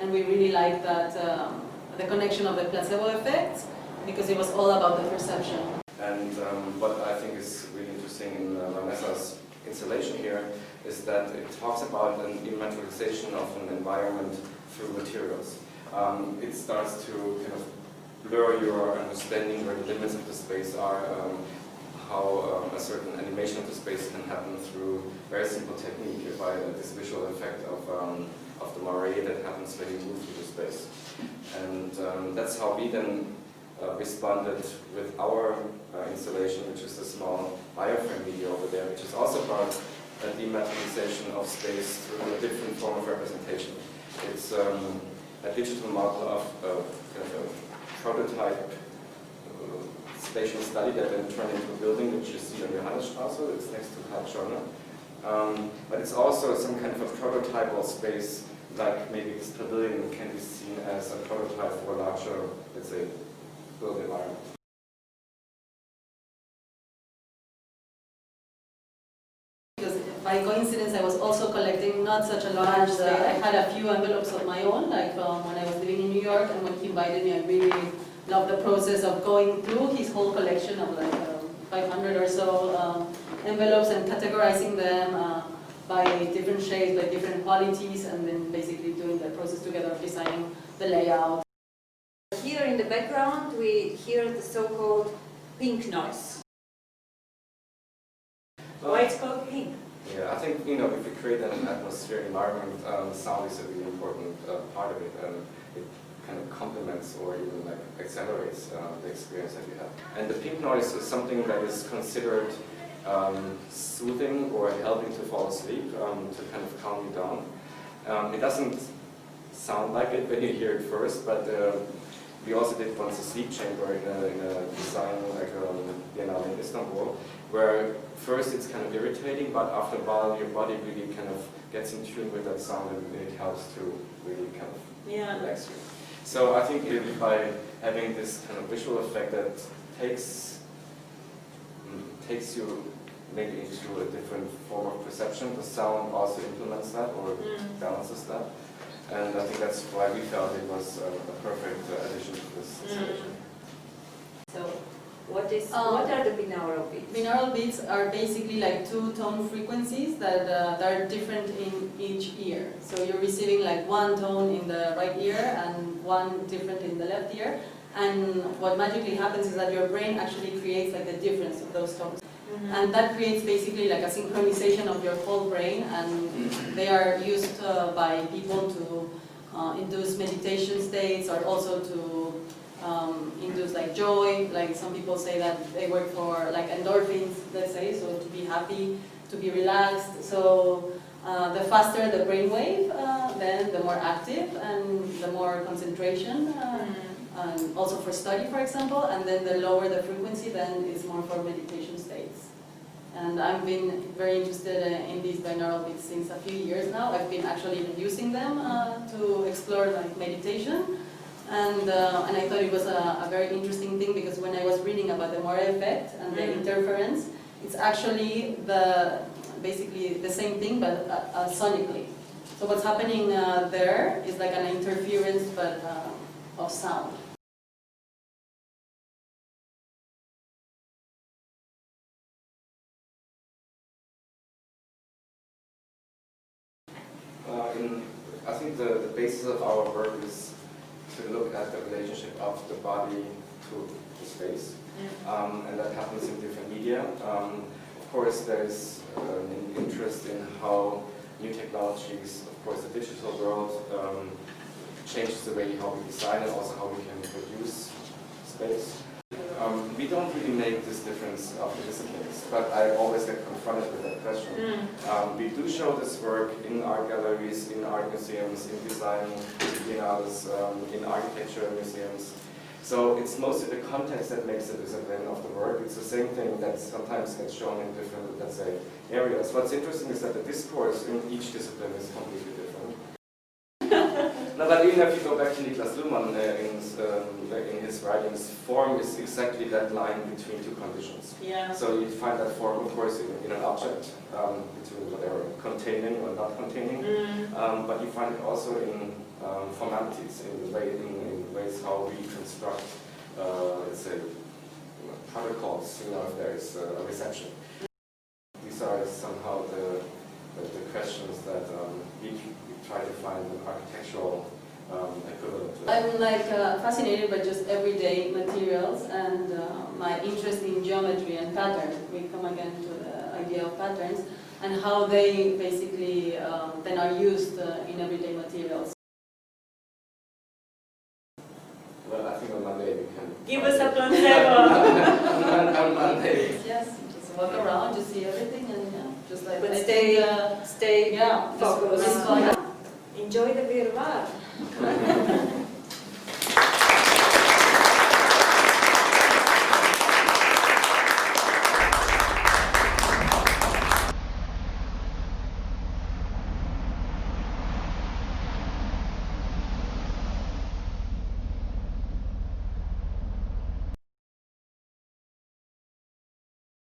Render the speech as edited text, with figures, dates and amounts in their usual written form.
and we really liked that the connection of the placebo effect, because it was all about the perception. And what I think is really interesting in Vanessa's installation here is that it talks about an immaterialization of an environment through materials. It starts to kind of blur your understanding where the limits of the space are, how a certain animation of the space can happen through very simple technique by this visual effect of the moire that happens when you move through the space. And that's how we then responded with our installation, which is the small wireframe video over there, which is also about a dematerialization of space through a different form of representation. It's a digital model of kind of a prototype spatial study that then turned into a building, which you see on Johannesstraße. It's next to Karl. But it's also some kind of a prototypal space, like maybe this pavilion can be seen as a prototype for a larger, let's say, built environment. Because by coincidence, I was also collecting not such a large. I had a few envelopes of my own, like when I was living in New York, and when he invited me, I really loved the process of going through his whole collection of like 500 or so envelopes and categorizing them by different shades, by different qualities, and then basically doing the process together of designing the layout. Here in the background, we hear the so-called pink noise. Why it's called pink? Yeah, I think, you know, if we create an atmospheric environment, sound is a really important part of it, and it kind of complements or even like accelerates the experience that you have. And the pink noise is something that is considered soothing or helping to fall asleep, to kind of calm you down. It doesn't sound like it when you hear it first, but we also did once a sleep chamber in a design like Biennale in Istanbul, where first it's kind of irritating, but after a while your body really kind of gets in tune with that sound and it helps to really kind of relax you. So I think by having this kind of visual effect that takes you maybe into a different form of perception, the sound also implements that or balances that. And I think that's why we felt it was a perfect addition to this installation. So, what are the binaural beats? Binaural beats are basically like two-tone frequencies that are different in each ear. So you're receiving like one tone in the right ear and one different in the left ear. And what magically happens is that your brain actually creates like the difference of those tones. And that creates basically like a synchronization of your whole brain, and they are used by people to induce meditation states, or also to induce like joy. Like some people say that they work for like endorphins, let's say, so to be happy, to be relaxed. So the faster the brainwave, then the more active and the more concentration. And also for study, for example, and then the lower the frequency, then it's more for meditation states. And I've been very interested in these binaural beats since a few years now. I've been actually even using them to explore like meditation, and I thought it was a very interesting thing, because when I was reading about the moire effect and the interference, it's actually basically the same thing, but sonically. So what's happening there is like an interference, but of sound. I think the basis of our work is to look at the relationship of the body to the space, and that happens in different media. Of course, there's an interest in how new technologies, of course, the digital world changes the way how we design and also how we can produce space. We don't really make this difference of the disciplines, but I always get confronted with that question. We do show this work in art galleries, in art museums, in design biennales, in architecture museums. So it's mostly the context that makes the discipline of the work. It's the same thing that sometimes gets shown in different, let's say, areas. What's interesting is that the discourse in each discipline is completely different. No, but even if you go back to Niklas Luhmann in his writings, form is exactly that line between two conditions. Yeah. So you find that form, of course, in an object, between whatever, containing or not containing, but you find it also in formalities in ways how we construct, let's say, protocols, if there is a reception. These are somehow the questions that we try to find an architectural equivalent to. I'm fascinated by just everyday materials and my interest in geometry and patterns. We come again to the idea of patterns and how they basically then are used in everyday materials. Well, I think on Monday we can... Give us a placebo! On Monday. Yes, just walk around, just see everything and just like... But stay yeah, focused. just Enjoy the beer bar.